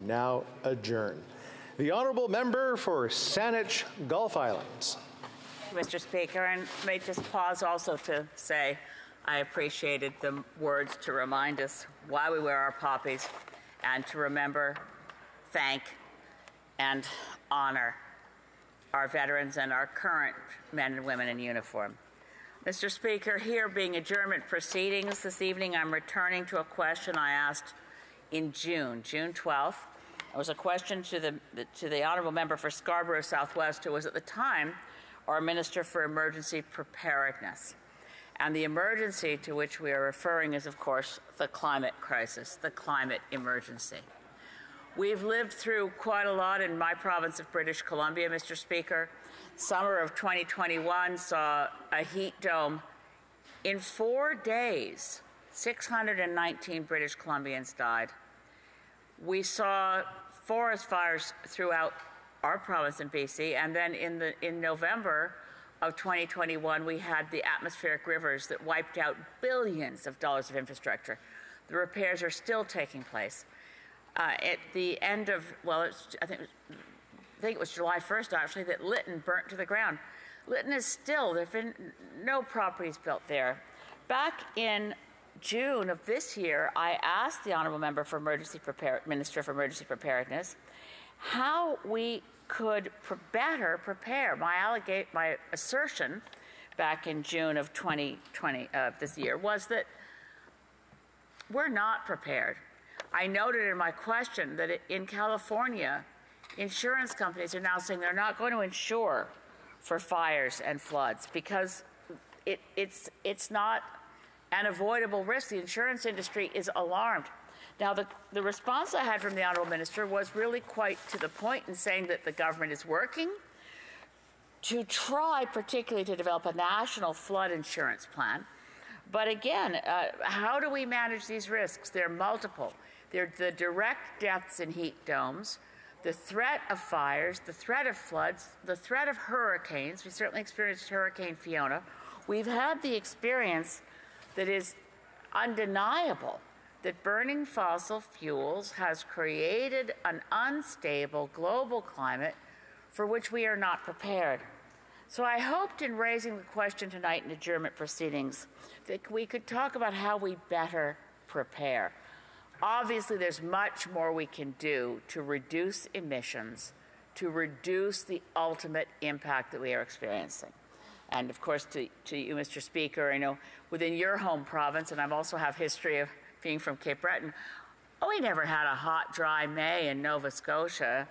now adjourn. The honourable member for Saanich Gulf Islands. Mr. Speaker, and may just pause also to say I appreciated the words to remind us why we wear our poppies and to remember, thank, and honor our veterans and our current men and women in uniform. Mr. Speaker, here being adjournment proceedings this evening, I'm returning to a question I asked in June 12th. It was a question to the honourable member for Scarborough Southwest, who was at the time our Minister for Emergency Preparedness. And the emergency to which we are referring is, of course, the climate crisis, the climate emergency. We've lived through quite a lot in my province of British Columbia, Mr. Speaker. Summer of 2021 saw a heat dome. In 4 days, 619 British Columbians died. We saw forest fires throughout our province in BC, and then in November of 2021, we had the atmospheric rivers that wiped out billions of dollars of infrastructure. The repairs are still taking place. At the end of, well, I think it was July 1st, actually, that Lytton burnt to the ground. Lytton is still, there have been no properties built there. Back in June of this year, I asked the honourable member for Minister for Emergency Preparedness how we could better prepare. My assertion back in June of 2020 this year was that we're not prepared. I noted in my question that in California, insurance companies are now saying they're not going to insure for fires and floods because it's not an avoidable risk. The insurance industry is alarmed. Now, the response I had from the Honourable Minister was really quite to the point in saying that the government is working to try particularly to develop a national flood insurance plan. But again, how do we manage these risks? They're multiple. They're the direct deaths in heat domes, the threat of fires, the threat of floods, the threat of hurricanes. We certainly experienced Hurricane Fiona. We've had the experience that is undeniable that burning fossil fuels has created an unstable global climate for which we are not prepared. So I hoped in raising the question tonight in adjournment proceedings that we could talk about how we better prepare. Obviously, there's much more we can do to reduce emissions, to reduce the ultimate impact that we are experiencing. And of course, to you, Mr. Speaker, I know within your home province, and I also have history of being from Cape Breton, we never had a hot, dry May in Nova Scotia,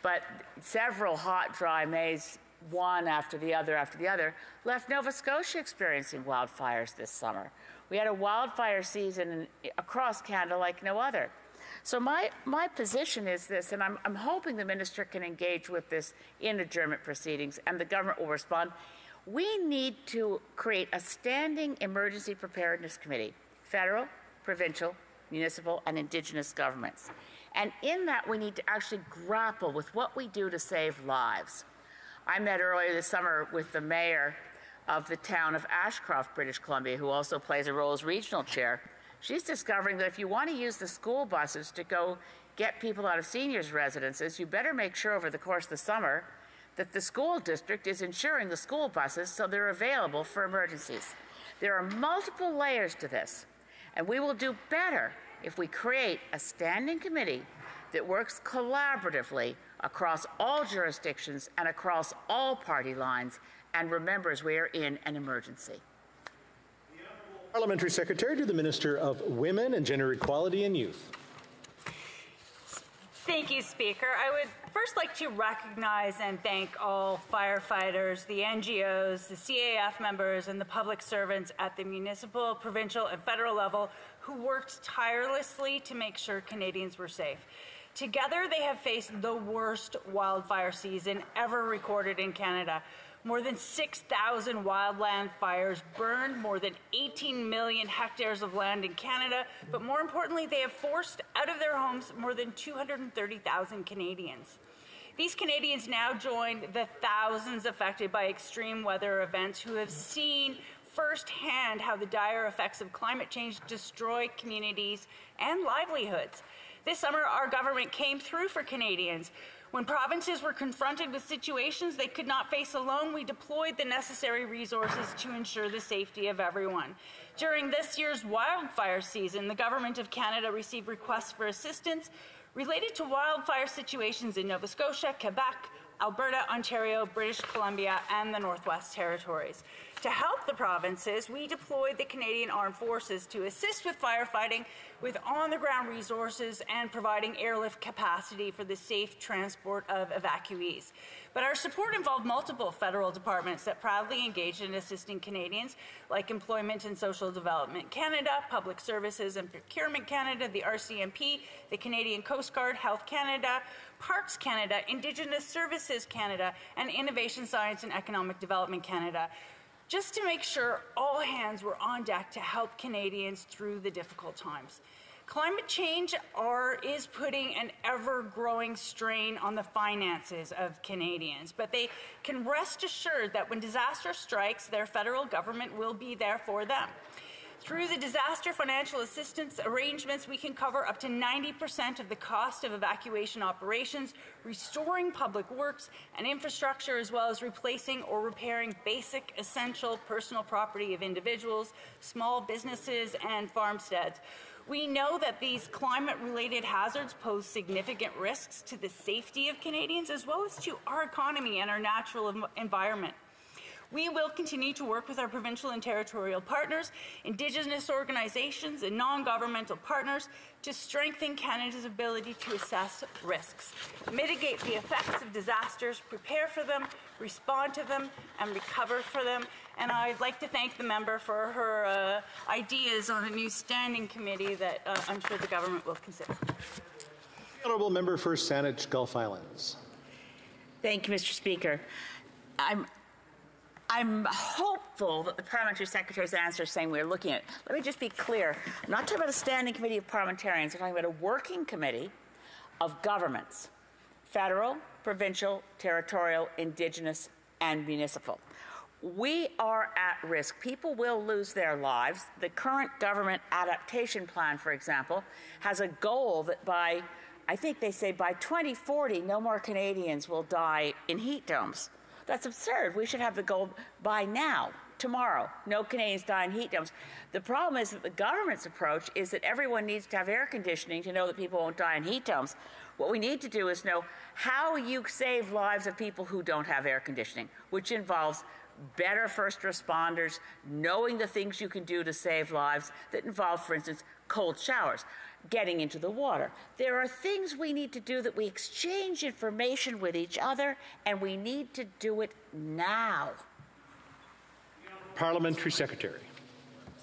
but several hot, dry Mays, one after the other, left Nova Scotia experiencing wildfires this summer. We had a wildfire season across Canada like no other. So my position is this, and I'm hoping the minister can engage with this in adjournment proceedings and the government will respond. We need to create a standing emergency preparedness committee, federal, provincial, municipal, and Indigenous governments. And in that, we need to actually grapple with what we do to save lives. I met earlier this summer with the mayor of the town of Ashcroft, British Columbia, who also plays a role as regional chair. She's discovering that if you want to use the school buses to go get people out of seniors' residences, you better make sure over the course of the summer that the school district is insuring the school buses so they're available for emergencies. There are multiple layers to this, and we will do better if we create a standing committee that works collaboratively across all jurisdictions and across all party lines and remembers we are in an emergency. Parliamentary Secretary to the Minister of Women and Gender Equality and Youth. Thank you, Speaker. I would first like to recognize and thank all firefighters, the NGOs, the CAF members, and the public servants at the municipal, provincial, and federal level who worked tirelessly to make sure Canadians were safe. Together, they have faced the worst wildfire season ever recorded in Canada. More than 6,000 wildland fires burned more than 18 million hectares of land in Canada, but more importantly, they have forced out of their homes more than 230,000 Canadians. These Canadians now join the thousands affected by extreme weather events who have seen firsthand how the dire effects of climate change destroy communities and livelihoods. This summer, our government came through for Canadians. When provinces were confronted with situations they could not face alone, we deployed the necessary resources to ensure the safety of everyone. During this year's wildfire season, the Government of Canada received requests for assistance related to wildfire situations in Nova Scotia, Quebec, Alberta, Ontario, British Columbia, and the Northwest Territories. To help the provinces, we deployed the Canadian Armed Forces to assist with firefighting with on-the-ground resources and providing airlift capacity for the safe transport of evacuees. But our support involved multiple federal departments that proudly engaged in assisting Canadians, like Employment and Social Development Canada, Public Services and Procurement Canada, the RCMP, the Canadian Coast Guard, Health Canada, Parks Canada, Indigenous Services Canada, and Innovation, Science and Economic Development Canada, just to make sure all hands were on deck to help Canadians through the difficult times. Climate change is putting an ever-growing strain on the finances of Canadians, but they can rest assured that when disaster strikes, their federal government will be there for them. Through the disaster financial assistance arrangements, we can cover up to 90% of the cost of evacuation operations, restoring public works and infrastructure, as well as replacing or repairing basic, essential personal property of individuals, small businesses, and farmsteads. We know that these climate-related hazards pose significant risks to the safety of Canadians, as well as to our economy and our natural environment. We will continue to work with our provincial and territorial partners, Indigenous organizations, and non-governmental partners to strengthen Canada's ability to assess risks, mitigate the effects of disasters, prepare for them, respond to them, and recover for them. And I'd like to thank the member for her ideas on a new standing committee that I'm sure the government will consider. The honourable member for Saanich Gulf Islands. Thank you, Mr. Speaker. I'm hopeful that the Parliamentary Secretary's answer is saying we're looking at it. Let me just be clear. I'm not talking about a standing committee of parliamentarians. I'm talking about a working committee of governments, federal, provincial, territorial, Indigenous, and municipal. We are at risk. People will lose their lives. The current government adaptation plan, for example, has a goal that by, I think they say by 2040, no more Canadians will die in heat domes. That's absurd. We should have the goal by now, tomorrow. No Canadians die in heat domes. The problem is that the government's approach is that everyone needs to have air conditioning to know that people won't die in heat domes. What we need to do is know how you save lives of people who don't have air conditioning, which involves better first responders, knowing the things you can do to save lives that involve, for instance, cold showers, getting into the water. There are things we need to do that we exchange information with each other, and we need to do it now. Parliamentary Secretary.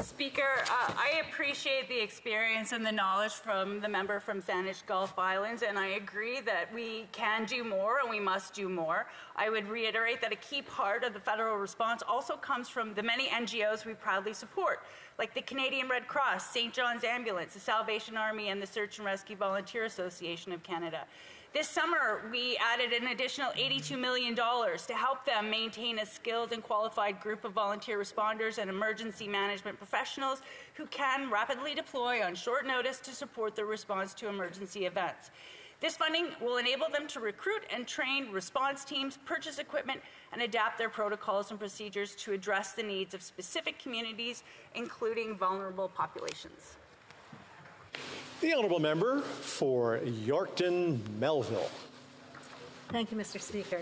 Speaker, I appreciate the experience and the knowledge from the member from Saanich Gulf Islands, and I agree that we can do more and we must do more. I would reiterate that a key part of the federal response also comes from the many NGOs we proudly support, like the Canadian Red Cross, St. John's Ambulance, the Salvation Army, and the Search and Rescue Volunteer Association of Canada. This summer, we added an additional $82 million to help them maintain a skilled and qualified group of volunteer responders and emergency management professionals who can rapidly deploy on short notice to support the response to emergency events. This funding will enable them to recruit and train response teams, purchase equipment, and adapt their protocols and procedures to address the needs of specific communities, including vulnerable populations. The honourable member for Yorkton Melville. Thank you, Mr. Speaker.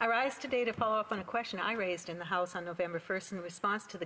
I rise today to follow up on a question I raised in the House on November 1st in response to the